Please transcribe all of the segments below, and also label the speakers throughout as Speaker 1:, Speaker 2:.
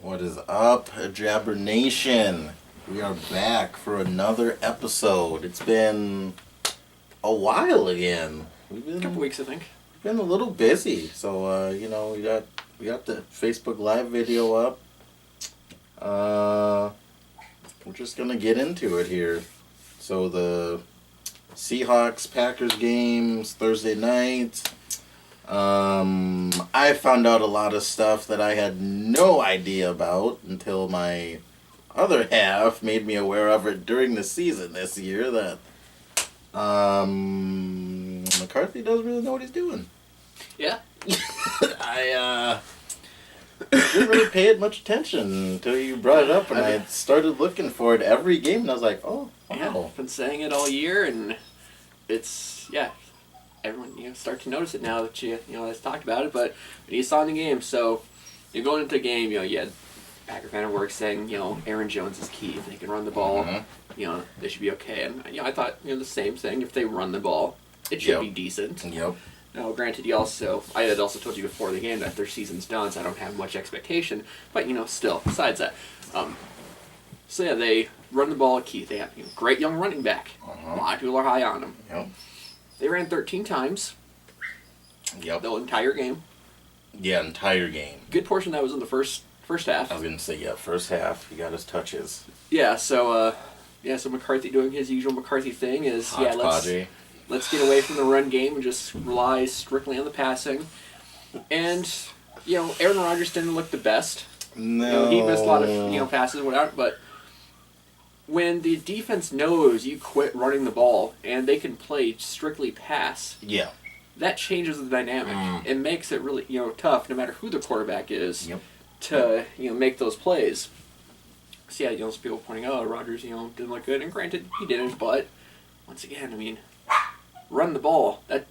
Speaker 1: What is up, Jabber Nation? We are back for another episode. It's been a while again. We've been
Speaker 2: A couple weeks, I think.
Speaker 1: been a little busy, so we got the Facebook Live video up. We're just gonna get into it here. So the Seahawks Packers games Thursday night. I found out a lot of stuff that I had no idea about until my other half made me aware of it during the season this year that McCarthy doesn't really know what he's doing.
Speaker 2: Yeah.
Speaker 1: I didn't really pay it much attention until you brought it up, and I started looking for it every game, and I was like, oh, wow.
Speaker 2: Yeah, I've been saying it all year, and it's, everyone, start to notice it now that you has talked about it, but when you saw in the game, so you're going into the game, you had Packer fan at work saying, Aaron Jones is key. If they can run the ball, they should be okay. And, I thought, the same thing. If they run the ball, it should be decent.
Speaker 1: Yep.
Speaker 2: Now, granted, I had also told you before the game that their season's done, so I don't have much expectation. But, still, besides that. They run the ball at Keith. They have a great young running back. A lot of people are high on him.
Speaker 1: Yep.
Speaker 2: They ran 13 times.
Speaker 1: Yep.
Speaker 2: The entire game.
Speaker 1: Yeah, entire game.
Speaker 2: Good portion of that was in the first half.
Speaker 1: I was going to say, first half, he got his touches.
Speaker 2: Yeah, so McCarthy doing his usual McCarthy thing is, let's get away from the run game and just rely strictly on the passing. And, Aaron Rodgers didn't look the best.
Speaker 1: No.
Speaker 2: He missed a lot of, passes and whatnot, but when the defense knows you quit running the ball and they can play strictly pass, that changes the dynamic. It makes it really, tough, no matter who the quarterback is, to, make those plays. So, some people pointing out, Rodgers, didn't look good, and granted, he didn't, but once again, run the ball. That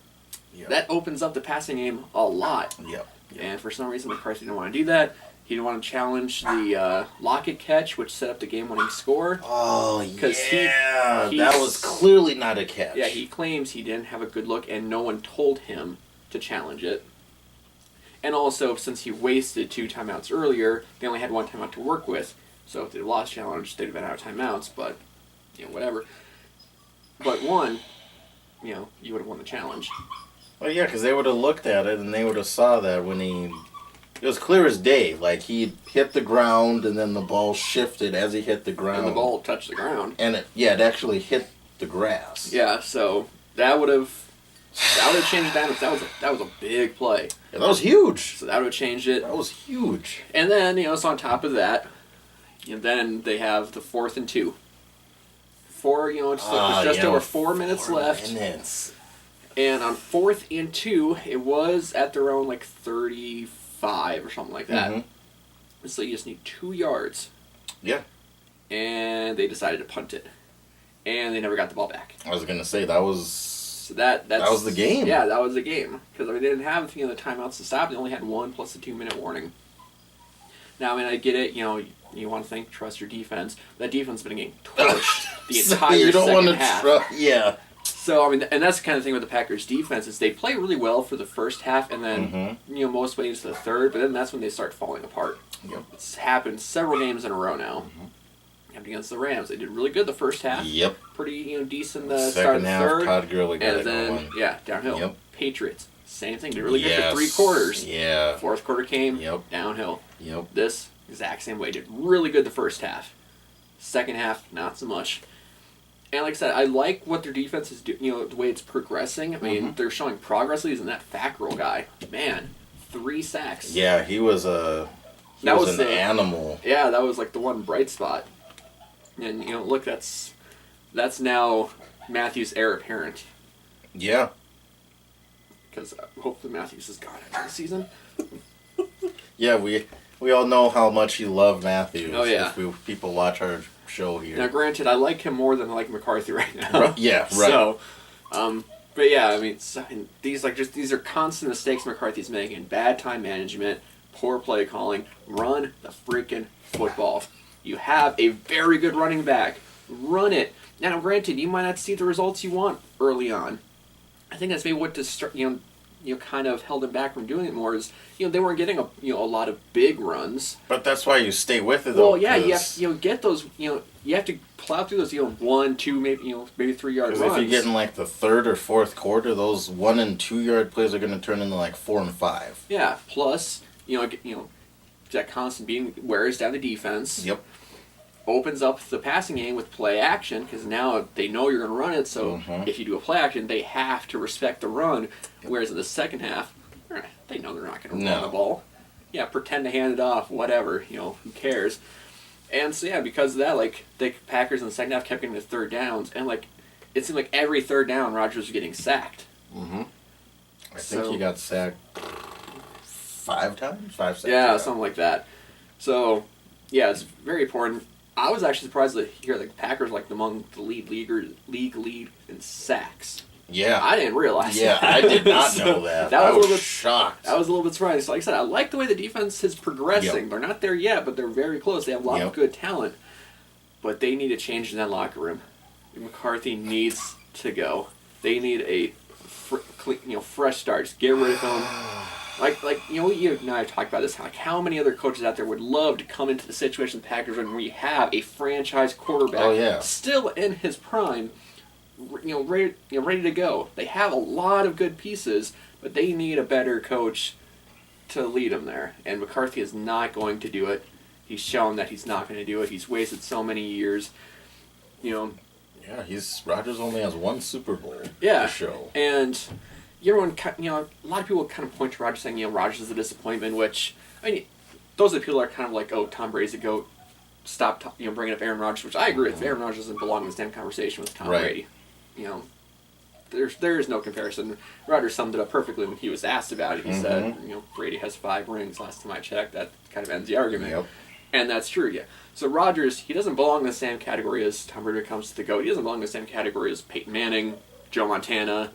Speaker 2: opens up the passing game a lot.
Speaker 1: Yep.
Speaker 2: And for some reason, McCarthy didn't want to do that. He didn't want to challenge the Lockett catch, which set up the game-winning score.
Speaker 1: Oh, yeah. That was clearly not a catch.
Speaker 2: Yeah, he claims he didn't have a good look, and no one told him to challenge it. And also, since he wasted 2 timeouts earlier, they only had 1 timeout to work with. So if they'd lost challenge, they'd have been out of timeouts, but, whatever. But one, you would have won the challenge.
Speaker 1: Well, yeah, because they would have looked at it, and they would have saw that when it was clear as day. Like, he hit the ground, and then the ball shifted as he hit the ground.
Speaker 2: And the ball touched the ground.
Speaker 1: And it actually hit the grass.
Speaker 2: Yeah, so that would have changed that. That was a big play.
Speaker 1: Yeah, that was huge.
Speaker 2: So that would have changed it.
Speaker 1: That was huge.
Speaker 2: And then, so on top of that, then they have the 4th and 2. Just over 4 minutes left. And on 4th and 2, it was at their own 35 or something like that. Mm-hmm. So you just need 2 yards.
Speaker 1: Yeah.
Speaker 2: And they decided to punt it. And they never got the ball back.
Speaker 1: I was gonna say that was.
Speaker 2: So that
Speaker 1: was the game.
Speaker 2: Yeah, that was the game because they didn't have the timeouts to stop. They only had 1 plus a 2-minute warning. Now, I get it. You want to trust your defense. That defense has been getting torched the entire
Speaker 1: you don't
Speaker 2: second
Speaker 1: want to
Speaker 2: half.
Speaker 1: Yeah.
Speaker 2: So, and that's the kind of thing with the Packers' defense is they play really well for the first half and then, most way into the third, but then that's when they start falling apart.
Speaker 1: Yep.
Speaker 2: It's happened several games in a row now. Against the Rams. They did really good the first half.
Speaker 1: Yep.
Speaker 2: Pretty decent
Speaker 1: Second
Speaker 2: start of the
Speaker 1: half,
Speaker 2: third.
Speaker 1: Todd Gurley got
Speaker 2: and then,
Speaker 1: going.
Speaker 2: downhill.
Speaker 1: Yep.
Speaker 2: Patriots, same thing. Did really good for 3 quarters.
Speaker 1: Yeah.
Speaker 2: 4th quarter came, downhill.
Speaker 1: Yep.
Speaker 2: This exact same way. Did really good the first half. Second half, not so much. And like I said, I like what their defense is doing, the way it's progressing. They're showing progress. Using that Fackrell guy. Man, 3 sacks.
Speaker 1: Yeah, he was an animal.
Speaker 2: Yeah, that was the one bright spot. And, look, that's now Matthews' heir apparent.
Speaker 1: Yeah.
Speaker 2: Because hopefully Matthews is gone after the season.
Speaker 1: Yeah, we all know how much you love Matthews.
Speaker 2: Oh, yeah.
Speaker 1: If people watch our show here.
Speaker 2: Now, granted, I like him more than I like McCarthy right now.
Speaker 1: Yeah, right.
Speaker 2: So, but yeah, these are constant mistakes McCarthy's making. Bad time management, poor play calling. Run the freaking football. You have a very good running back. Run it. Now, granted, you might not see the results you want early on. I think that's maybe what kind of held him back from doing it more is, they weren't getting a lot of big runs.
Speaker 1: But that's why you stay with it, though.
Speaker 2: Well, yeah, you have get those, you have to plow through those, 1, 2, maybe 3 yard runs.
Speaker 1: Because if you get in like the third or fourth quarter, those 1 and 2 yard plays are going to turn into like 4 and 5.
Speaker 2: Yeah. Plus, Jack Constant wears down the defense.
Speaker 1: Yep.
Speaker 2: Opens up the passing game with play action because now they know you're going to run it. So if you do a play action, they have to respect the run. Whereas in the second half, they know they're not going to run the ball. Yeah, pretend to hand it off, whatever. Who cares? And so because of that, the Packers in the second half kept getting the third downs, and it seemed like every third down, Rodgers was getting sacked.
Speaker 1: Mm-hmm. I think he got sacked 5 times, 5 sacks.
Speaker 2: Yeah, something like that. So it's very important. I was actually surprised to hear the Packers among the league in sacks.
Speaker 1: Yeah.
Speaker 2: I didn't realize that.
Speaker 1: Yeah, I did not know that. I was shocked.
Speaker 2: I was a little bit surprised. So like I said, I like the way the defense is progressing.
Speaker 1: Yep.
Speaker 2: They're not there yet, but they're very close. They have a lot of good talent. But they need a change in that locker room. McCarthy needs to go. They need a fresh start. Just get rid of him. You and I have talked about this. How many other coaches out there would love to come into the situation the Packers are in where you have a franchise quarterback still in his prime, ready to go. They have a lot of good pieces, but they need a better coach to lead them there. And McCarthy is not going to do it. He's shown that he's not going to do it. He's wasted so many years.
Speaker 1: Yeah, Rodgers only has 1 Super Bowl
Speaker 2: to
Speaker 1: show.
Speaker 2: And everyone, a lot of people kind of point to Rodgers saying, Rodgers is a disappointment, which, those are the people that are kind of like, oh, Tom Brady's a GOAT. Stop, bringing up Aaron Rodgers, which I agree with. Aaron Rodgers doesn't belong in the same conversation with Tom Brady. There is no comparison. Rodgers summed it up perfectly when he was asked about it. He said, Brady has 5 rings. Last time I checked, that kind of ends the argument.
Speaker 1: Yep.
Speaker 2: And that's true, yeah. So Rodgers, he doesn't belong in the same category as Tom Brady when it comes to the GOAT. He doesn't belong in the same category as Peyton Manning, Joe Montana,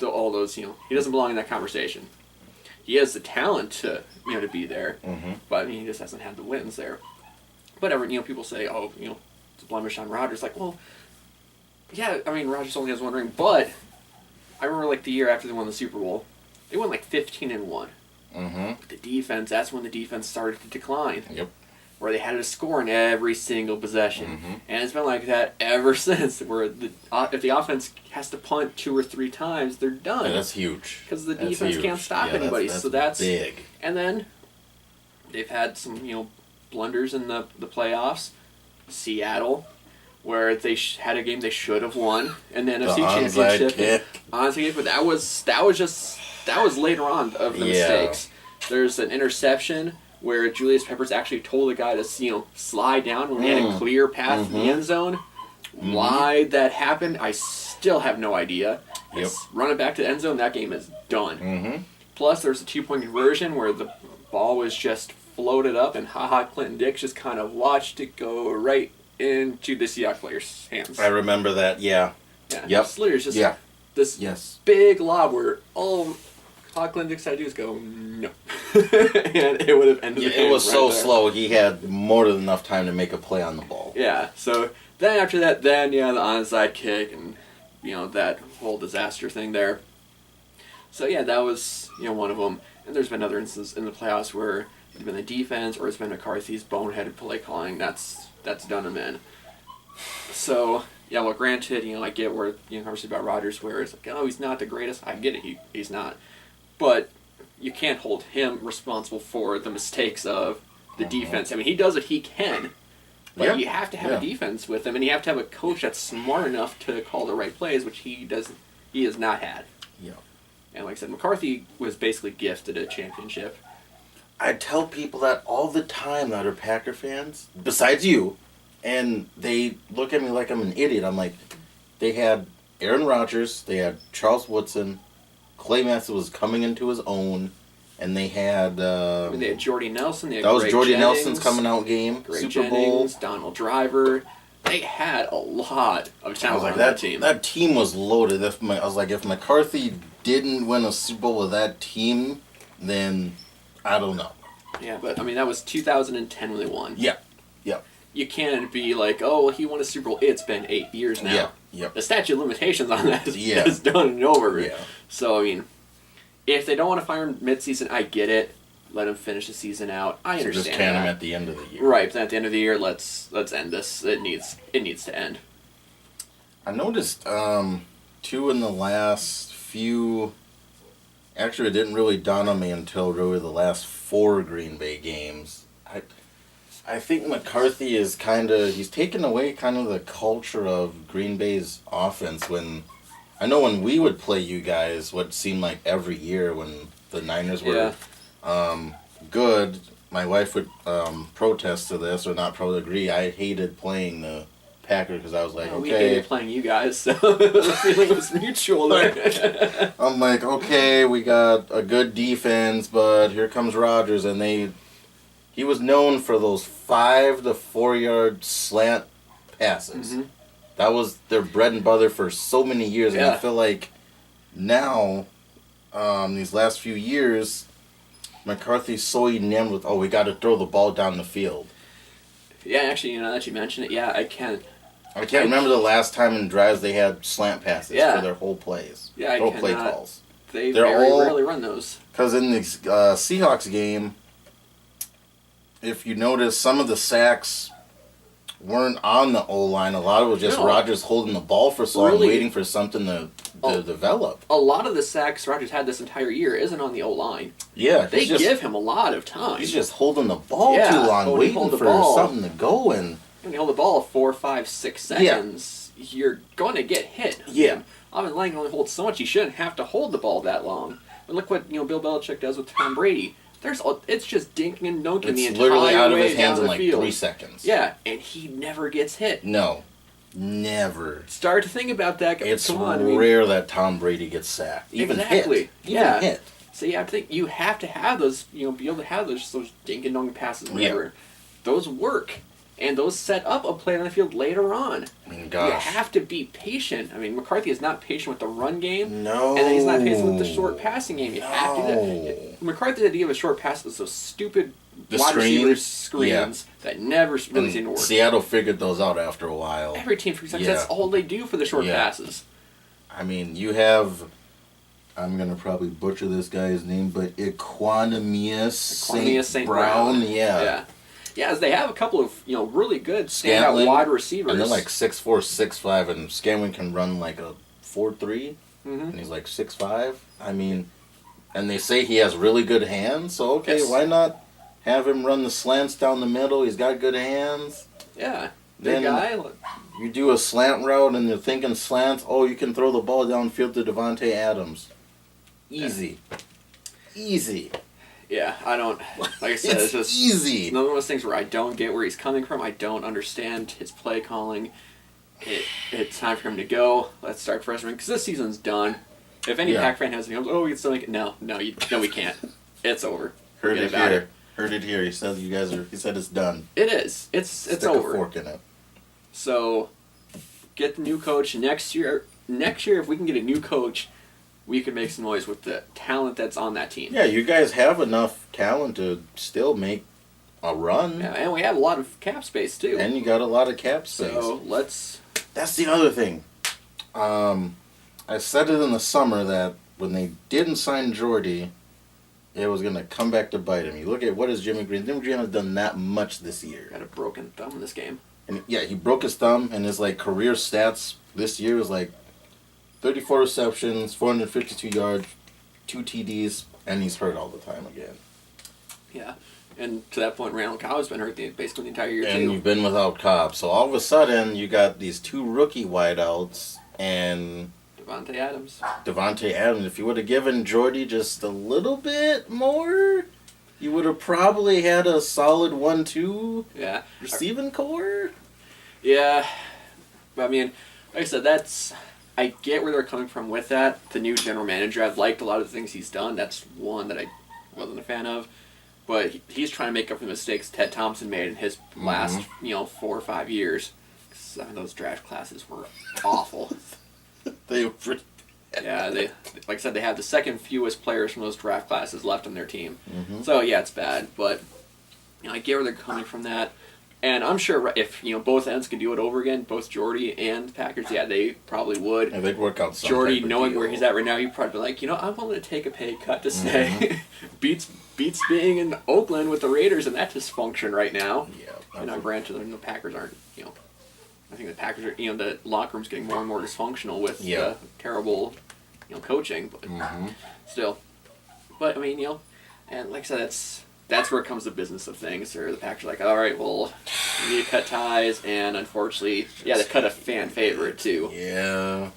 Speaker 2: all those, he doesn't belong in that conversation. He has the talent to be there, but he just hasn't had the wins there. Whatever, people say, oh, it's a blemish on Rodgers. Rodgers only has 1 ring, but I remember the year after they won the Super Bowl, they won 15-1. But the defense, that's when the defense started to decline.
Speaker 1: Yep.
Speaker 2: Where they had to score in every single possession. And it's been like that ever since, where if the offense has to punt 2 or 3 times, they're done.
Speaker 1: Yeah, that's huge.
Speaker 2: Because the defense can't stop anybody. That's
Speaker 1: big.
Speaker 2: And then they've had some, blunders in the playoffs. Seattle, where they had a game they should have won, and the NFC Championship. Onside kick, but that was later on of the mistakes. There's an interception where Julius Peppers actually told the guy to slide down when he had a clear path to the end zone. Why that happened, I still have no idea. Run it back to the end zone, that game is done. Plus, there's a 2-point conversion where the ball was just floated up, and Clinton Dix just kind of watched it go right into the Seahawks player's hands.
Speaker 1: I remember that, yeah.
Speaker 2: Yep. It's literally just this big lob where all Clinton Dix had to do is go, no. And it would have ended the game.
Speaker 1: It was so slow, he had more than enough time to make a play on the ball.
Speaker 2: Yeah, so then after that, the onside kick and, that whole disaster thing there. So, that was, one of them. And there's been other instances in the playoffs where it's been the defense or it's been McCarthy's boneheaded play calling. That's done him in. So, granted, I get where, conversation about Rodgers where it's he's not the greatest. I get it, he's not. But you can't hold him responsible for the mistakes of the defense. He does what he can, but you have to have a defense with him, and you have to have a coach that's smart enough to call the right plays, which he has not had.
Speaker 1: Yeah.
Speaker 2: And like I said, McCarthy was basically gifted a championship.
Speaker 1: I tell people that all the time that are Packer fans, besides you, and they look at me like I'm an idiot. I'm like, they had Aaron Rodgers, they had Charles Woodson, Clay Matthews was coming into his own, and they had...
Speaker 2: they had Jordy Nelson, they had
Speaker 1: that was
Speaker 2: Greg
Speaker 1: Jordy
Speaker 2: Jennings,
Speaker 1: Nelson's coming out game,
Speaker 2: Greg
Speaker 1: Super
Speaker 2: Jennings,
Speaker 1: Bowl.
Speaker 2: Donald Driver. They had a lot of talent on that team.
Speaker 1: That team was loaded. If McCarthy didn't win a Super Bowl with that team, then I don't know.
Speaker 2: Yeah, but that was 2010 when they won.
Speaker 1: Yeah.
Speaker 2: You can't be like, oh, well, he won a Super Bowl. It's been 8 years now.
Speaker 1: Yeah.
Speaker 2: The statute of limitations on that is done and over.
Speaker 1: Yeah.
Speaker 2: So, if they don't want to fire him mid-season, I get it. Let him finish the season out. I understand.
Speaker 1: Just can him at the end of the year.
Speaker 2: Right, but at the end of the year, let's end this. It needs to end.
Speaker 1: I noticed too in the last few. Actually, it didn't really dawn on me until really the last 4 Green Bay games. I think McCarthy is he's taken away kind of the culture of Green Bay's offense. When I know when we would play you guys, what seemed like every year when the Niners were good, my wife would protest to this or not probably agree. I hated playing the Packers because I was like,
Speaker 2: we hated playing you guys, so the feeling was mutual there.
Speaker 1: I'm like, okay, we got a good defense, but here comes Rodgers, and he was known for those 5 to 4 yard slant passes. Mm-hmm. That was their bread and butter for so many years, and I feel like now, these last few years, McCarthy's so enamored with, we got to throw the ball down the field.
Speaker 2: Yeah, actually, now that you mention it, I can't
Speaker 1: remember the last time in drives they had slant passes for their whole plays.
Speaker 2: Yeah,
Speaker 1: whole play calls.
Speaker 2: They're very rarely run those.
Speaker 1: Because in the Seahawks game, if you notice, some of the sacks weren't on the O-line. A lot of it was just Rodgers holding the ball for so long, waiting for something to develop.
Speaker 2: A lot of the sacks Rodgers had this entire year isn't on the O-line.
Speaker 1: Yeah.
Speaker 2: They give him a lot of time.
Speaker 1: He's just holding the ball too long, waiting for something to go. And
Speaker 2: when you hold the ball 4, 5, 6 seconds, you're going to get hit.
Speaker 1: Yeah.
Speaker 2: Alvin Lang only holds so much. He shouldn't have to hold the ball that long. But look what Bill Belichick does with Tom Brady. It's just dinking and dunking the entire way down the field. It's literally out of his hands in like 3 seconds. Yeah, and he never gets hit.
Speaker 1: No, never.
Speaker 2: Start to think about that.
Speaker 1: It's rare that Tom Brady gets sacked. Even hit.
Speaker 2: Even hit. So you have to have those, be able to have those dink and dunk passes, whatever. Yeah. Those work. And those set up a play on the field later on. You have to be patient. McCarthy is not patient with the run game.
Speaker 1: No.
Speaker 2: And then he's not patient with the short passing game. You have to do that. McCarthy's idea of a short pass was those stupid wide receiver screens that never really seemed to work.
Speaker 1: Seattle figured those out after a while.
Speaker 2: Every team figures out that's all they do for the short passes.
Speaker 1: You have... I'm going to probably butcher this guy's name, but Equanimeous St. Brown. Yeah.
Speaker 2: Yeah, as they have a couple of really good standout wide receivers.
Speaker 1: And they're like 6'4", 6'5", and Scanlon can run like a 4'3", and he's like 6'5". And they say he has really good hands, so why not have him run the slants down the middle? He's got good hands.
Speaker 2: Yeah, good guy.
Speaker 1: You do a slant route and you're thinking slants, you can throw the ball downfield to Davante Adams. Easy. Easy.
Speaker 2: Yeah, I don't. Like I said, it's just
Speaker 1: easy.
Speaker 2: It's one of those things where I don't get where he's coming from. I don't understand his play calling. It's time for him to go. Let's start freshman because this season's done. If any Pack fan has any hopes, we can still make it. No, we can't. It's over.
Speaker 1: Heard it here. Heard it here. He said He said it's done.
Speaker 2: It is. It's
Speaker 1: Stick
Speaker 2: over.
Speaker 1: A fork in it.
Speaker 2: So, get the new coach next year. Next year, if we can get a new coach, we can make some noise with the talent that's on that team.
Speaker 1: Yeah, you guys have enough talent to still make a run.
Speaker 2: Yeah, and we have a lot of cap space, too.
Speaker 1: And you got a lot of cap space.
Speaker 2: So, let's...
Speaker 1: That's the other thing. I said it in the summer that when they didn't sign Jordy, it was going to come back to bite him. You look at what is Jimmy Green. Jimmy Green has done that much this year.
Speaker 2: Got a broken thumb in this game.
Speaker 1: And he broke his thumb, and his career stats this year was 34 receptions, 452 yards, 2 TDs, and he's hurt all the time again.
Speaker 2: Yeah, and to that point, Randall Cobb's been hurt basically the entire year, too.
Speaker 1: And you've been without Cobb. So all of a sudden, you got these 2 rookie wideouts and...
Speaker 2: Davante Adams.
Speaker 1: If you would have given Jordy just a little bit more, you would have probably had a solid 1-2 receiving core.
Speaker 2: Yeah. But, like I said, I get where they're coming from with that. The new general manager, I've liked a lot of the things he's done. That's one that I wasn't a fan of. But he's trying to make up for the mistakes Ted Thompson made in his last, 4 or 5 years. Some of those draft classes were awful.
Speaker 1: They were pretty bad.
Speaker 2: Yeah, like I said, they have the second fewest players from those draft classes left on their team. So, yeah, it's bad. But, I get where they're coming from that. And I'm sure if both ends could do it over again, both Jordy and Packers, yeah, they probably would.
Speaker 1: And they'd work out some
Speaker 2: Jordy,
Speaker 1: type of
Speaker 2: knowing
Speaker 1: deal.
Speaker 2: where he's at right now, he'd probably be like, I'm willing to take a pay cut to stay. beats being in Oakland with the Raiders and that dysfunction right now.
Speaker 1: Yeah.
Speaker 2: And now, granted, the Packers aren't. I think the Packers are. The locker room's getting more and more dysfunctional with terrible, coaching. But still, but I mean, and like I said, that's where it comes to business of things. Or the Packers are like, all right, well, we need to cut ties, and unfortunately, they cut a fan favorite too.
Speaker 1: Yeah.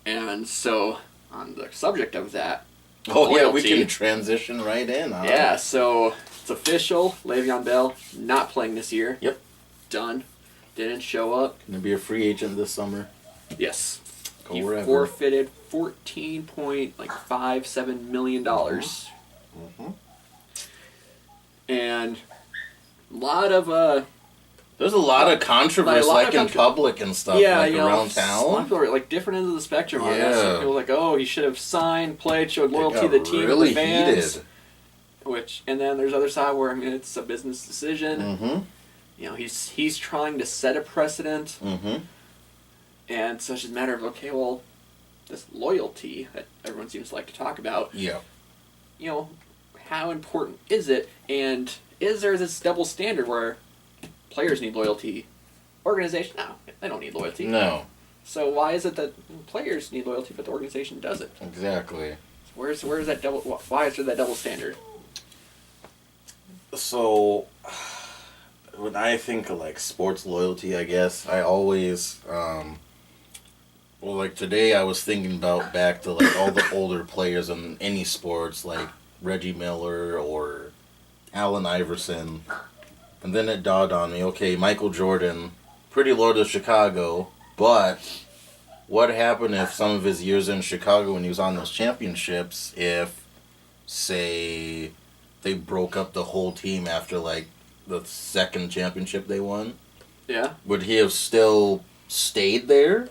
Speaker 2: And so, on the subject of that,
Speaker 1: loyalty, we can transition right in. Huh?
Speaker 2: Yeah, so it's official. Le'Veon Bell not playing this year.
Speaker 1: Yep.
Speaker 2: Done. Didn't show up.
Speaker 1: Gonna be a free agent this summer.
Speaker 2: Yes.
Speaker 1: He
Speaker 2: forfeited $14.57 million.
Speaker 1: Mm-hmm.
Speaker 2: And a lot of
Speaker 1: there's a lot of controversy, in public and stuff, around town.
Speaker 2: A lot of people are different ends of the spectrum on this. Some people are like, oh, he should have signed, played, showed loyalty to the team,
Speaker 1: really
Speaker 2: to the fans.
Speaker 1: Heated.
Speaker 2: And then there's the other side where it's a business decision.
Speaker 1: Mm-hmm.
Speaker 2: He's trying to set a precedent.
Speaker 1: Mm-hmm.
Speaker 2: And so it's just a matter of, okay, well, this loyalty that everyone seems to like to talk about.
Speaker 1: Yeah.
Speaker 2: How important is it? And is there this double standard where players need loyalty? Organization, no, they don't need loyalty.
Speaker 1: No.
Speaker 2: So why is it that players need loyalty but the organization doesn't?
Speaker 1: Exactly.
Speaker 2: Where's that double? Why is there that double standard?
Speaker 1: So, when I think of sports loyalty, I guess I always, today I was thinking back to all the older players in any sports, like Reggie Miller or Allen Iverson, and then it dawned on me, okay, Michael Jordan, pretty loyal to Chicago, but what happened if some of his years in Chicago when he was on those championships, if, say, they broke up the whole team after the second championship they won?
Speaker 2: Yeah.
Speaker 1: Would he have still stayed there?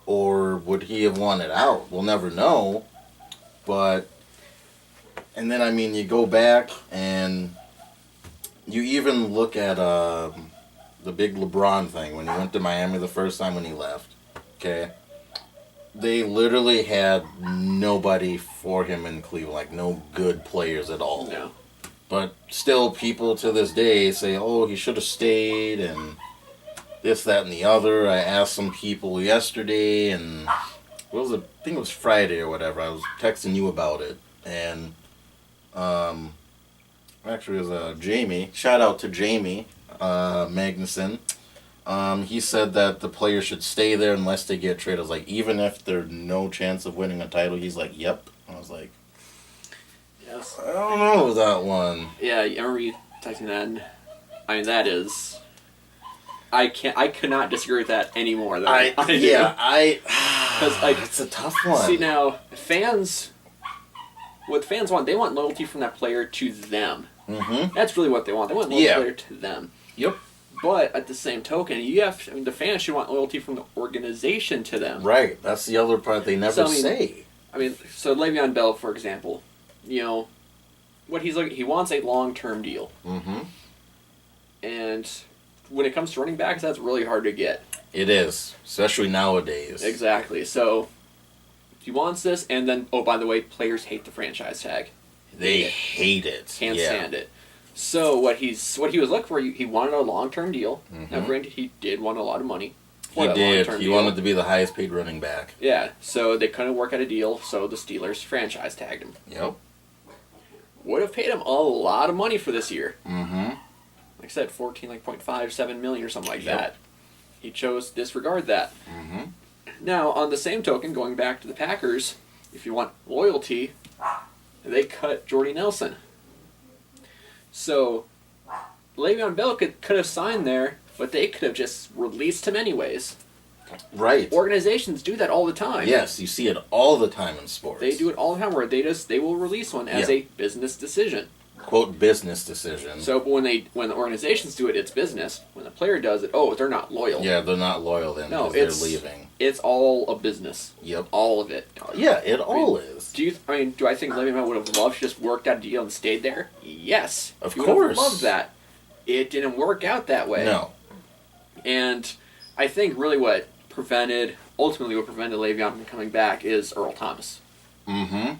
Speaker 1: Or would he have wanted out? We'll never know. But, and then, you go back and you even look at the big LeBron thing when he went to Miami the first time when he left. Okay? They literally had nobody for him in Cleveland, no good players at all.
Speaker 2: No.
Speaker 1: But still, people to this day say, oh, he should have stayed, and this, that, and the other. I asked some people yesterday, and I think it was Friday or whatever. I was texting you about it, and actually it was Jamie. Shout out to Jamie Magnuson. He said that the players should stay there unless they get traded. I was like, even if there's no chance of winning a title, he's like, yep. I was like,
Speaker 2: yes.
Speaker 1: I don't know that one.
Speaker 2: Yeah, I remember you texting that. And, that is, I could not disagree with that anymore. Because
Speaker 1: it's a tough one.
Speaker 2: See now, what fans want, they want loyalty from that player to them.
Speaker 1: Mm-hmm.
Speaker 2: That's really what they want. They want loyalty player to them.
Speaker 1: Yep.
Speaker 2: But at the same token, the fans should want loyalty from the organization to them.
Speaker 1: Right. That's the other part they never say.
Speaker 2: So Le'Veon Bell, for example, what he's looking, he wants a long-term deal.
Speaker 1: Mm-hmm.
Speaker 2: And when it comes to running backs, that's really hard to get.
Speaker 1: It is, especially nowadays.
Speaker 2: Exactly. So he wants this, and then, oh, by the way, players hate the franchise tag.
Speaker 1: They hate it.
Speaker 2: Can't stand it. So what he was looking for, he wanted a long-term deal.
Speaker 1: Mm-hmm.
Speaker 2: Now, granted, he did want a lot of money.
Speaker 1: He did. He wanted to be the highest paid running back.
Speaker 2: Yeah, so they couldn't work out a deal, so the Steelers franchise tagged him.
Speaker 1: Yep.
Speaker 2: Would have paid him a lot of money for this year.
Speaker 1: Mm-hmm.
Speaker 2: Like I said, $14.57 million or something like that. He chose to disregard that.
Speaker 1: Mm-hmm.
Speaker 2: Now, on the same token, going back to the Packers, if you want loyalty, they cut Jordy Nelson. So, Le'Veon Bell could have signed there, but they could have just released him anyways.
Speaker 1: Right.
Speaker 2: Organizations do that all the time.
Speaker 1: Yes, you see it all the time in sports.
Speaker 2: They do it all the time where they will release one as a business decision.
Speaker 1: Quote, business decision.
Speaker 2: So when the organizations do it, it's business. When the player does it, they're not loyal.
Speaker 1: Yeah, they're not loyal then because they're leaving.
Speaker 2: It's all a business.
Speaker 1: Yep.
Speaker 2: All of it.
Speaker 1: Yeah, it all is.
Speaker 2: Do I think Le'Veon Bell would have loved to just worked out a deal and stayed there? Yes.
Speaker 1: Of
Speaker 2: He would
Speaker 1: course.
Speaker 2: have loved that. It didn't work out that way.
Speaker 1: No.
Speaker 2: And I think really ultimately what prevented Le'Veon from coming back is Earl Thomas.
Speaker 1: Mm-hmm.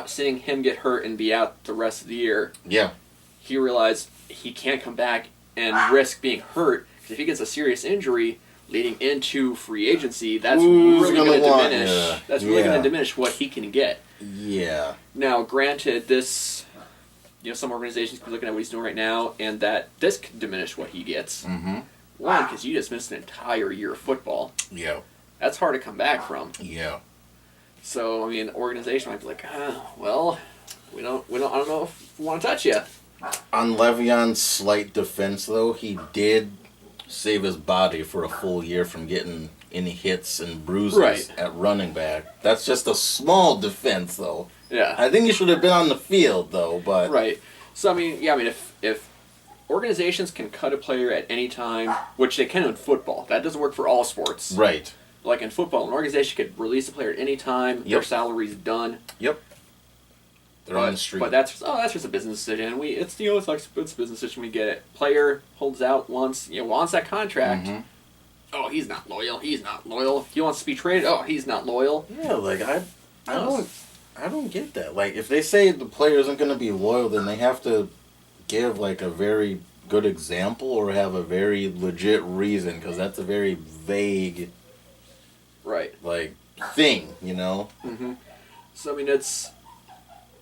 Speaker 2: Seeing him get hurt and be out the rest of the year,
Speaker 1: yeah,
Speaker 2: he realized he can't come back and risk being hurt. Because if he gets a serious injury leading into free agency, that's really going to diminish. Yeah. That's really going to diminish what he can get.
Speaker 1: Yeah.
Speaker 2: Now, granted, this, some organizations could be looking at what he's doing right now, and that this could diminish what he gets.
Speaker 1: Mm-hmm.
Speaker 2: One, because you just missed an entire year of football.
Speaker 1: Yeah.
Speaker 2: That's hard to come back from.
Speaker 1: Yeah.
Speaker 2: So, I mean, the organization might be like, well, I don't know if we want to touch you.
Speaker 1: On Le'Veon's slight defense, though, he did save his body for a full year from getting any hits and bruises at running back. That's just a small defense, though.
Speaker 2: Yeah.
Speaker 1: I think he should have been on the field, though, but...
Speaker 2: Right. So, I mean, if organizations can cut a player at any time, which they can in football, that doesn't work for all sports.
Speaker 1: Right.
Speaker 2: Like in football, an organization could release a player at any time. Their salary's done.
Speaker 1: Yep. They're on the street.
Speaker 2: But that's just a business decision. It's a business decision. We get it. Player holds out wants that contract.
Speaker 1: Mm-hmm.
Speaker 2: Oh, he's not loyal. He's not loyal. He wants to be traded. Oh, he's not loyal.
Speaker 1: Yeah, like I don't get that. Like if they say the player isn't going to be loyal, then they have to give like a very good example or have a very legit reason, because that's a very vague.
Speaker 2: Right.
Speaker 1: Like, thing,
Speaker 2: Mm-hmm. So, I mean, it's...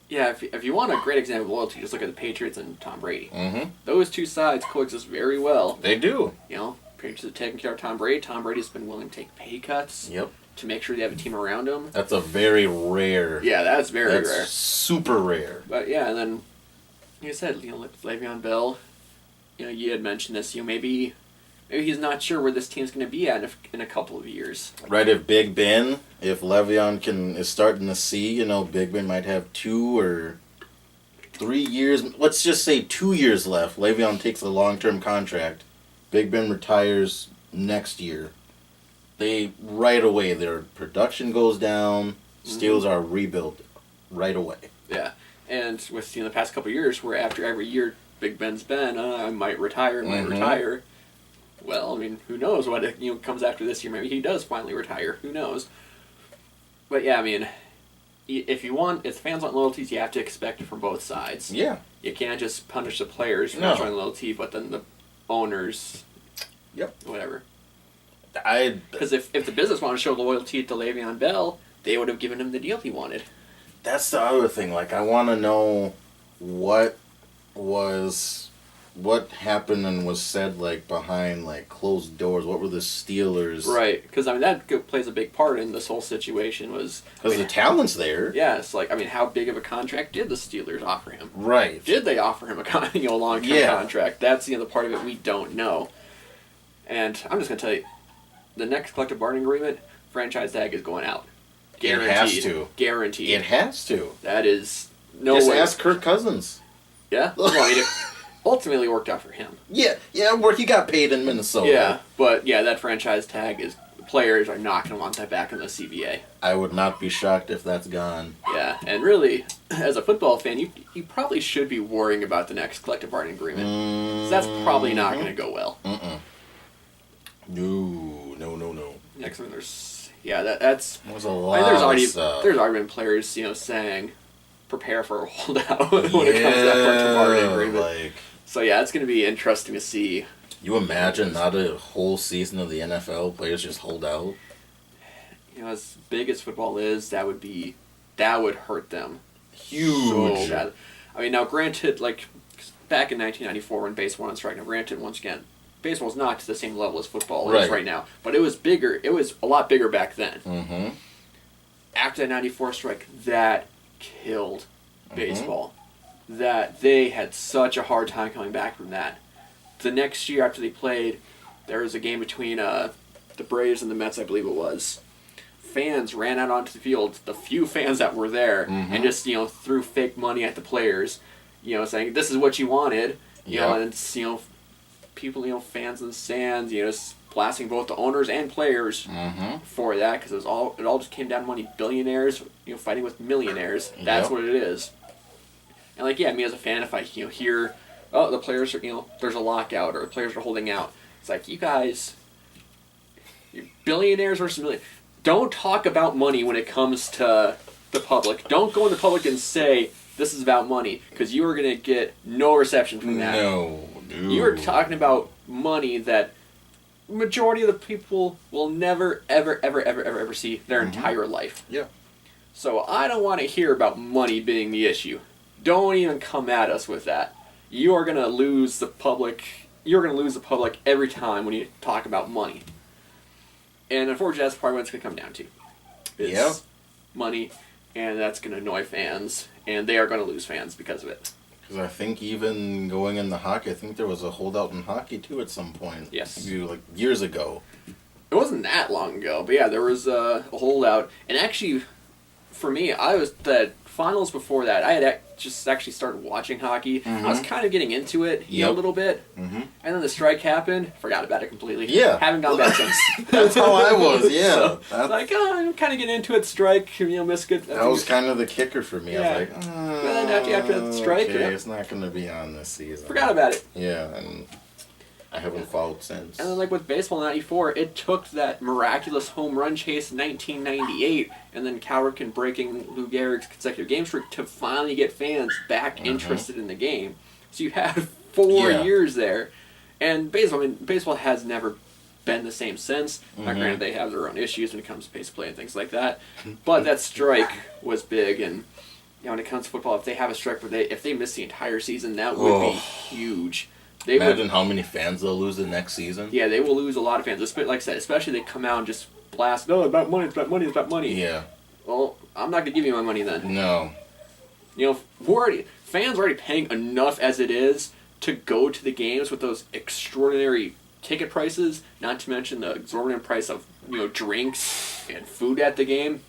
Speaker 2: Yeah, if you want a great example of loyalty, just look at the Patriots and Tom Brady.
Speaker 1: Mm-hmm.
Speaker 2: Those two sides coexist very well.
Speaker 1: They do.
Speaker 2: Patriots have taken care of Tom Brady. Tom Brady's been willing to take pay cuts.
Speaker 1: Yep.
Speaker 2: To make sure they have a team around him.
Speaker 1: That's a very rare...
Speaker 2: Yeah, that's very rare.
Speaker 1: Super rare.
Speaker 2: But, yeah, and then, like I said, Le'Veon Bell, you had mentioned this, maybe he's not sure where this team's going to be at in a couple of years.
Speaker 1: Right, if Le'Veon is starting to see, Big Ben might have 2 or 3 years, let's just say 2 years left. Le'Veon takes a long-term contract. Big Ben retires next year. Right away, their production goes down. Steelers are rebuilt right away.
Speaker 2: Yeah, and with the past couple of years, where after every year Big Ben's been, I might retire, Well, I mean, who knows what comes after this year? Maybe he does finally retire. Who knows? But yeah, I mean, if fans want loyalties, you have to expect it from both sides.
Speaker 1: Yeah.
Speaker 2: You can't just punish the players for not showing loyalty, but then the owners.
Speaker 1: Yep.
Speaker 2: Whatever. Because if the business wanted to show loyalty to Le'Veon Bell, they would have given him the deal he wanted.
Speaker 1: That's the other thing. Like, I want to know what happened and was said, like, behind, like, closed doors. What were the Steelers...
Speaker 2: Right, because, I mean, that plays a big part in this whole situation was...
Speaker 1: Because the talent's there.
Speaker 2: Yeah, it's like, I mean, how big of a contract did the Steelers offer him?
Speaker 1: Right.
Speaker 2: Did they offer him a long-term contract? That's, the part of it we don't know. And I'm just going to tell you, the next collective bargaining agreement, franchise tag is going out. Guaranteed.
Speaker 1: It has to.
Speaker 2: Guaranteed.
Speaker 1: It has to.
Speaker 2: That is no
Speaker 1: just
Speaker 2: way.
Speaker 1: Ask Kirk Cousins.
Speaker 2: Yeah? Well, I mean, ultimately worked out for him.
Speaker 1: Yeah, where he got paid in Minnesota.
Speaker 2: Yeah, but that franchise tag is... Players are not going to want that back in the CBA.
Speaker 1: I would not be shocked if that's gone.
Speaker 2: Yeah, and really, as a football fan, you probably should be worrying about the next collective bargaining agreement. So that's probably not going to go well.
Speaker 1: No.
Speaker 2: Next one, that's
Speaker 1: there's a lot.
Speaker 2: There's already been players saying prepare for a holdout when it comes to that collective bargaining agreement. So yeah, it's going to be interesting to see.
Speaker 1: You imagine not a whole season of the NFL, players just hold out?
Speaker 2: As big as football is, that would hurt them.
Speaker 1: Huge.
Speaker 2: So bad. I mean, now granted, like, back in 1994 when baseball was on strike, now granted, once again, baseball's not to the same level as football is right now. But it was bigger. It was a lot bigger back then.
Speaker 1: Mm-hmm.
Speaker 2: After the 94 strike, that killed baseball. That they had such a hard time coming back from that. The next year after they played, there was a game between the Braves and the Mets, I believe it was. Fans ran out onto the field, the few fans that were there, and just threw fake money at the players, saying this is what you wanted, and people, fans in the stands, just blasting both the owners and players for that, because it all just came down to money. Billionaires, fighting with millionaires. That's what it is. And me as a fan, if I hear, oh, the players are, there's a lockout or the players are holding out, it's like, you guys Billionaires versus millionaires. Don't talk about money when it comes to the public. Don't go in the public and say this is about money, because you are going to get no reception from that.
Speaker 1: No, dude.
Speaker 2: You are talking about money that majority of the people will never, ever, ever, ever, ever, ever see their entire life.
Speaker 1: Yeah.
Speaker 2: So I don't want to hear about money being the issue. Don't even come at us with that. You are going to lose the public. You're going to lose the public every time when you talk about money. And unfortunately, that's probably what it's going to come down to. It's money, and that's going to annoy fans, and they are going to lose fans because of it.
Speaker 1: Because I think even going into hockey, I think there was a holdout in hockey too at some point.
Speaker 2: Yes.
Speaker 1: Maybe like years ago.
Speaker 2: It wasn't that long ago, but yeah, there was a holdout. And actually, for me, I was the finals before that. I had just actually started watching hockey. I was kind of getting into it a little bit. And then the strike happened. Forgot about it completely.
Speaker 1: Yeah.
Speaker 2: Haven't gone back since.
Speaker 1: That's how I was, yeah.
Speaker 2: So, like, I'm kind of getting into it. Strike, miss good.
Speaker 1: That was kind of the kicker for me.
Speaker 2: Yeah.
Speaker 1: I was like,
Speaker 2: And then after the strike,
Speaker 1: okay, it's not going to be on this season.
Speaker 2: Forgot about it.
Speaker 1: Yeah, and I haven't followed since.
Speaker 2: And then, like with baseball in '94, it took that miraculous home run chase in 1998, and then Cal Ripken breaking Lou Gehrig's consecutive game streak to finally get fans back interested in the game. So you had 4 years there, and baseball has never been the same since. Now, granted, they have their own issues when it comes to pace play and things like that, but that strike was big. And when it comes to football, if they have a strike where if they miss the entire season, that would be huge.
Speaker 1: Imagine how many fans they'll lose the next season.
Speaker 2: Yeah, they will lose a lot of fans. Like I said, especially they come out and just blast, it's about money, it's about money, it's about money.
Speaker 1: Yeah.
Speaker 2: Well, I'm not going to give you my money then.
Speaker 1: No.
Speaker 2: Fans are already paying enough as it is to go to the games with those extraordinary ticket prices, not to mention the exorbitant price of, drinks and food at the game.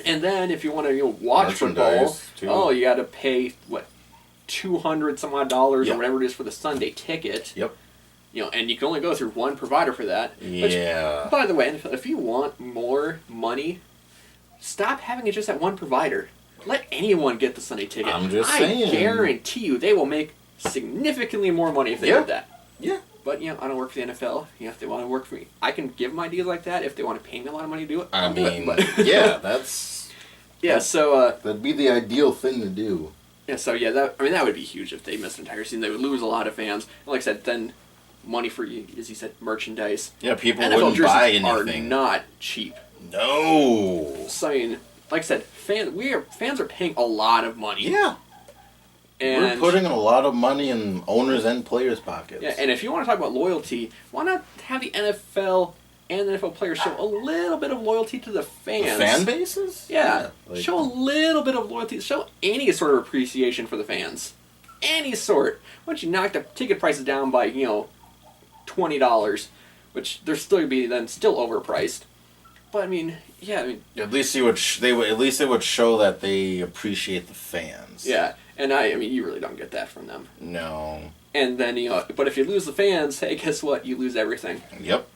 Speaker 2: And then if you want to, watch football,
Speaker 1: too.
Speaker 2: You got to pay, $200 some odd dollars or whatever it is for the Sunday ticket.
Speaker 1: Yep.
Speaker 2: And you can only go through one provider for that.
Speaker 1: Yeah.
Speaker 2: Which, by the way, if you want more money, stop having it just at one provider. Let anyone get the Sunday ticket.
Speaker 1: I'm just saying.
Speaker 2: I guarantee you they will make significantly more money if they did that.
Speaker 1: Yeah.
Speaker 2: But, I don't work for the NFL. If they want to work for me, I can give them ideas like that. If they want to pay me a lot of money to do it, I'll do it. But
Speaker 1: that's...
Speaker 2: Yeah, so...
Speaker 1: that'd be the ideal thing to do.
Speaker 2: Yeah, so that would be huge if they missed an entire season. They would lose a lot of fans. And like I said, then money for, as you said, merchandise.
Speaker 1: Yeah, people
Speaker 2: NFL
Speaker 1: wouldn't buy anything.
Speaker 2: Are not cheap.
Speaker 1: No.
Speaker 2: So like I said, fans are paying a lot of money.
Speaker 1: Yeah.
Speaker 2: And
Speaker 1: we're putting a lot of money in owners' and players' pockets.
Speaker 2: Yeah, and if you want to talk about loyalty, why not have the NFL and the NFL players show a little bit of loyalty to the fans?
Speaker 1: The fan bases?
Speaker 2: Yeah. Show a little bit of loyalty. Show any sort of appreciation for the fans. Any sort. Once you knock the ticket prices down by, $20, which they're still be then still overpriced. But
Speaker 1: at least it would show that they appreciate the fans.
Speaker 2: Yeah, and you really don't get that from them.
Speaker 1: No.
Speaker 2: And then but if you lose the fans, hey, guess what? You lose everything.
Speaker 1: Yep.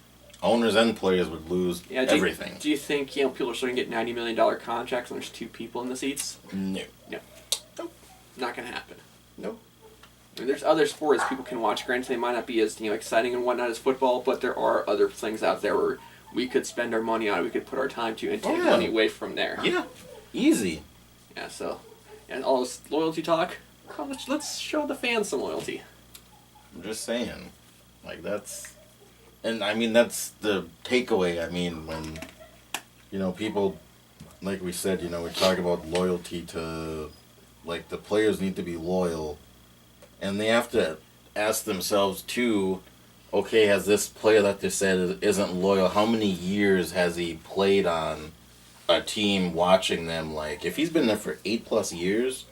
Speaker 1: Owners and players would lose everything.
Speaker 2: Do you think people are starting to get $90 million contracts when there's 2 people in the seats?
Speaker 1: No.
Speaker 2: Nope. Not gonna happen.
Speaker 1: Nope.
Speaker 2: There's other sports people can watch. Granted, they might not be as exciting and whatnot as football, but there are other things out there where we could spend our money on. We could put our time to and take money away from there.
Speaker 1: Yeah. Easy.
Speaker 2: Yeah. So, and all this loyalty talk. Let's show the fans some loyalty.
Speaker 1: I'm just saying, that's, and that's the takeaway. When people, like we said, we talk about loyalty to, the players need to be loyal. And they have to ask themselves, too, okay, has this player that they said isn't loyal, how many years has he played on a team watching them? If he's been there for 8+ years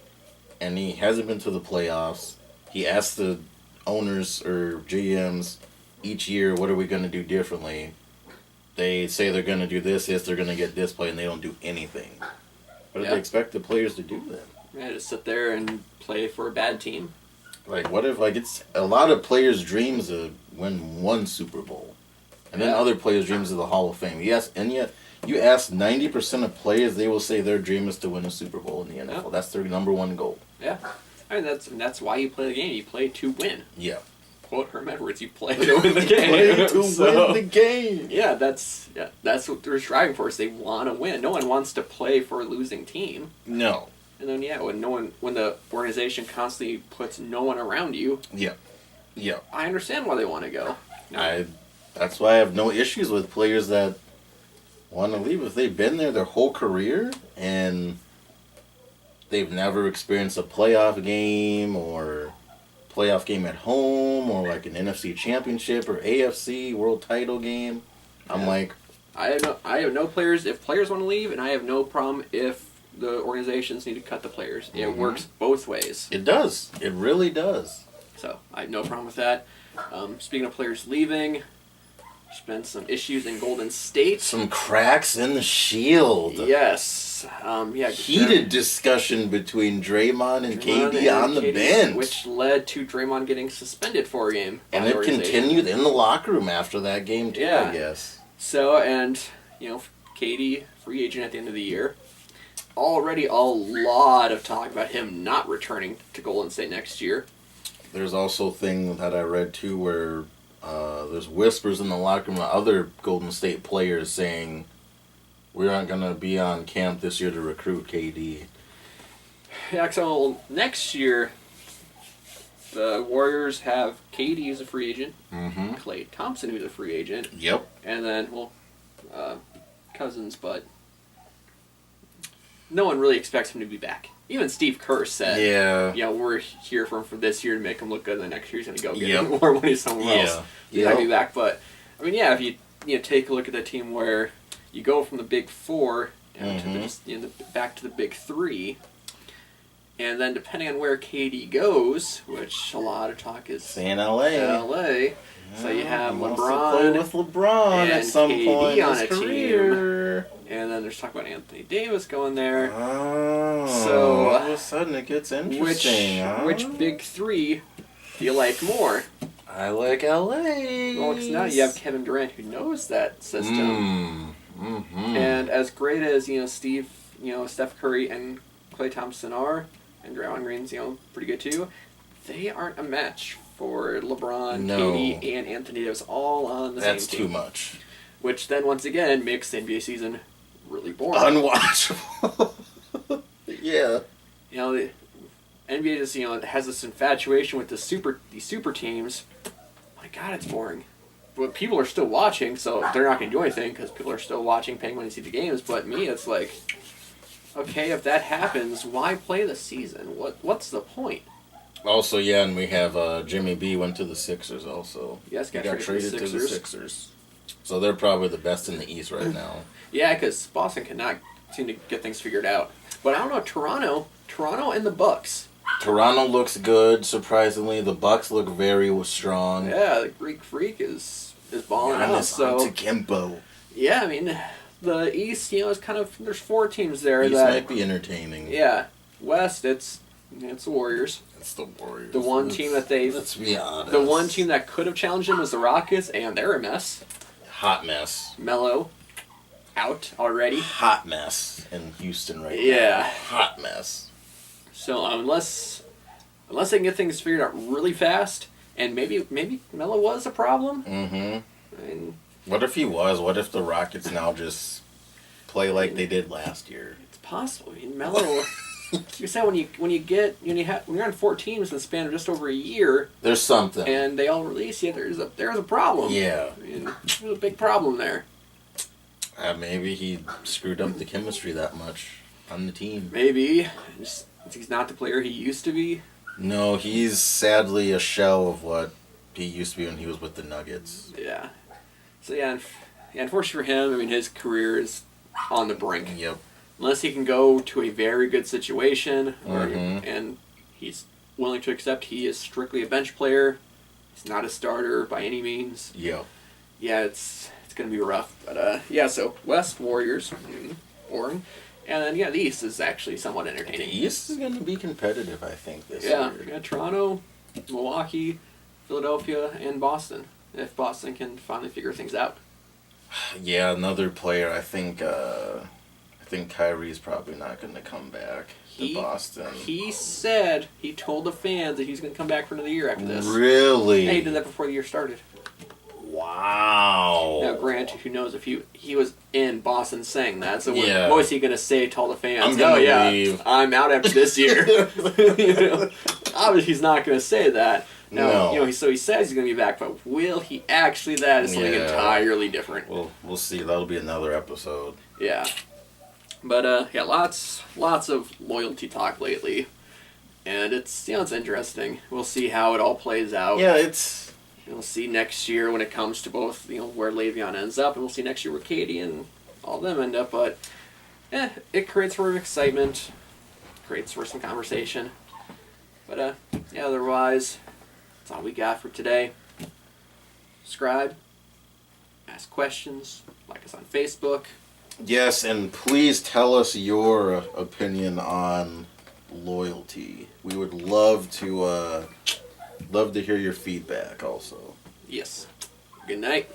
Speaker 1: and he hasn't been to the playoffs, he asks the owners or GMs each year, what are we going to do differently? They say they're going to do this, they're going to get this play, and they don't do anything. What do they expect the players to do then?
Speaker 2: Yeah, just sit there and play for a bad team.
Speaker 1: What if, it's a lot of players' dreams to win 1 Super Bowl. And then other players' dreams of the Hall of Fame. Yes, and yet, you ask 90% of players, they will say their dream is to win a Super Bowl in the NFL. Yeah. That's their number 1 goal.
Speaker 2: Yeah. That's why you play the game. You play to win.
Speaker 1: Yeah.
Speaker 2: quote Herm Edwards, you play to win the game.
Speaker 1: Play to win the game.
Speaker 2: Yeah, that's what they're striving for. Is they want to win. No one wants to play for a losing team.
Speaker 1: No.
Speaker 2: And then when the organization constantly puts no one around you.
Speaker 1: Yeah. Yeah.
Speaker 2: I understand why they want to go.
Speaker 1: That's why I have no issues with players that want to leave. If they've been there their whole career and they've never experienced a playoff game or playoff game at home or like an NFC championship or AFC world title game, I'm like,
Speaker 2: I have no players. If players want to leave, and I have no problem if the organizations need to cut the players. It works both ways.
Speaker 1: It does. It really does.
Speaker 2: So I have no problem with that. Speaking of players leaving, there's been some issues in Golden State.
Speaker 1: Some cracks in the shield.
Speaker 2: Yes.
Speaker 1: Heated discussion between Draymond and KD on the bench.
Speaker 2: Which led to Draymond getting suspended for a game.
Speaker 1: And it continued in the locker room after that game too, I guess.
Speaker 2: So, and, KD, free agent at the end of the year. Already a lot of talk about him not returning to Golden State next year.
Speaker 1: There's also a thing that I read too where there's whispers in the locker room of other Golden State players saying we aren't going to be on camp this year to recruit KD.
Speaker 2: Yeah, so next year the Warriors have KD who's a free agent, Klay Thompson who's a free agent.
Speaker 1: Yep.
Speaker 2: And then, Cousins, but no one really expects him to be back. Even Steve Kerr said, we're here for him for this year to make him look good, and the next year he's going to go get him more money somewhere else. He's going to be back. But, I mean, if you take a look at the team where you go from the big four down to back to the big three, and then depending on where KD goes, which a lot of talk is
Speaker 1: saying LA.
Speaker 2: So you have
Speaker 1: LeBron
Speaker 2: with
Speaker 1: LeBron
Speaker 2: and
Speaker 1: at some
Speaker 2: KD
Speaker 1: point in
Speaker 2: on
Speaker 1: his
Speaker 2: a
Speaker 1: career.
Speaker 2: Team. And then there's talk about Anthony Davis going there.
Speaker 1: Oh,
Speaker 2: so
Speaker 1: all of a sudden it gets interesting.
Speaker 2: Which big three do you like more?
Speaker 1: I like LA.
Speaker 2: Well, because now you have Kevin Durant who knows that system. And as great as Steph Curry and Klay Thompson are, and Draymond Green's pretty good too, they aren't a match for LeBron, KD, and Anthony Davis all on the same team.
Speaker 1: That's too much.
Speaker 2: Which then once again makes the NBA season really boring.
Speaker 1: Unwatchable. Yeah.
Speaker 2: The NBA just has this infatuation with these super teams. My God, it's boring. But people are still watching, so they're not going to do anything because people are still watching, paying money to see the games. But me, it's like, okay, if that happens, why play the season? What's the point?
Speaker 1: Also, and we have Jimmy B went to the Sixers also.
Speaker 2: Yes,
Speaker 1: got traded to the Sixers. So they're probably the best in the East right now. Yeah,
Speaker 2: because Boston cannot seem to get things figured out. But I don't know, Toronto and the Bucks.
Speaker 1: Toronto looks good, surprisingly. The Bucks look very strong.
Speaker 2: Yeah, the Greek Freak is balling out. So
Speaker 1: Antetokounmpo.
Speaker 2: Yeah, I mean, the East, is kind of, there's four teams there.
Speaker 1: East might be entertaining.
Speaker 2: Yeah. West, it's the Warriors.
Speaker 1: It's the Warriors.
Speaker 2: The one team that they...
Speaker 1: Let's be honest.
Speaker 2: The one team that could have challenged them was the Rockets, and they're a mess.
Speaker 1: Hot mess.
Speaker 2: Melo, out already.
Speaker 1: Hot mess in Houston right now.
Speaker 2: Yeah.
Speaker 1: Hot mess.
Speaker 2: So unless they can get things figured out really fast, and maybe Melo was a problem.
Speaker 1: Mm-hmm.
Speaker 2: I mean,
Speaker 1: what if he was? What if the Rockets now just play like they did last year?
Speaker 2: It's possible. I mean, Melo... You said when you're on 4 teams in the span of just over a year,
Speaker 1: there's something,
Speaker 2: and they all release you. There's a problem.
Speaker 1: Yeah,
Speaker 2: I mean, there's a big problem there.
Speaker 1: Maybe he screwed up the chemistry that much on the team.
Speaker 2: Maybe he's not the player he used to be.
Speaker 1: No, he's sadly a shell of what he used to be when he was with the Nuggets.
Speaker 2: Yeah. So unfortunately for him, I mean, his career is on the brink.
Speaker 1: Yep.
Speaker 2: Unless he can go to a very good situation, and he's willing to accept he is strictly a bench player. He's not a starter by any means.
Speaker 1: Yep.
Speaker 2: Yeah, it's going to be rough. But, so West, Warriors, boring. And then, the East is actually somewhat entertaining.
Speaker 1: The East is going to be competitive, I think, this year.
Speaker 2: Yeah, Toronto, Milwaukee, Philadelphia, and Boston, if Boston can finally figure things out.
Speaker 1: Yeah, another player, I think think Kyrie's probably not going to come back to Boston.
Speaker 2: He told the fans that he's going to come back for another year after this.
Speaker 1: Really?
Speaker 2: Yeah, he did that before the year started.
Speaker 1: Wow.
Speaker 2: Now, granted, who knows if he was in Boston saying that, so what was he going to say to all the fans?
Speaker 1: Leave.
Speaker 2: I'm out after this year. Obviously, he's not going to say that. No. So he says he's going to be back, but will he actually? That is something entirely different.
Speaker 1: Well, we'll see. That'll be another episode.
Speaker 2: Yeah. But, lots of loyalty talk lately. And it's interesting. We'll see how it all plays out.
Speaker 1: Yeah,
Speaker 2: We'll see next year when it comes to both, where Le'Veon ends up, and we'll see next year where Katie and all of them end up. But, it creates for excitement, creates for some conversation. But, otherwise, that's all we got for today. Subscribe, ask questions, like us on Facebook.
Speaker 1: Yes, and please tell us your opinion on loyalty. We would love to hear your feedback also.
Speaker 2: Yes. Good night.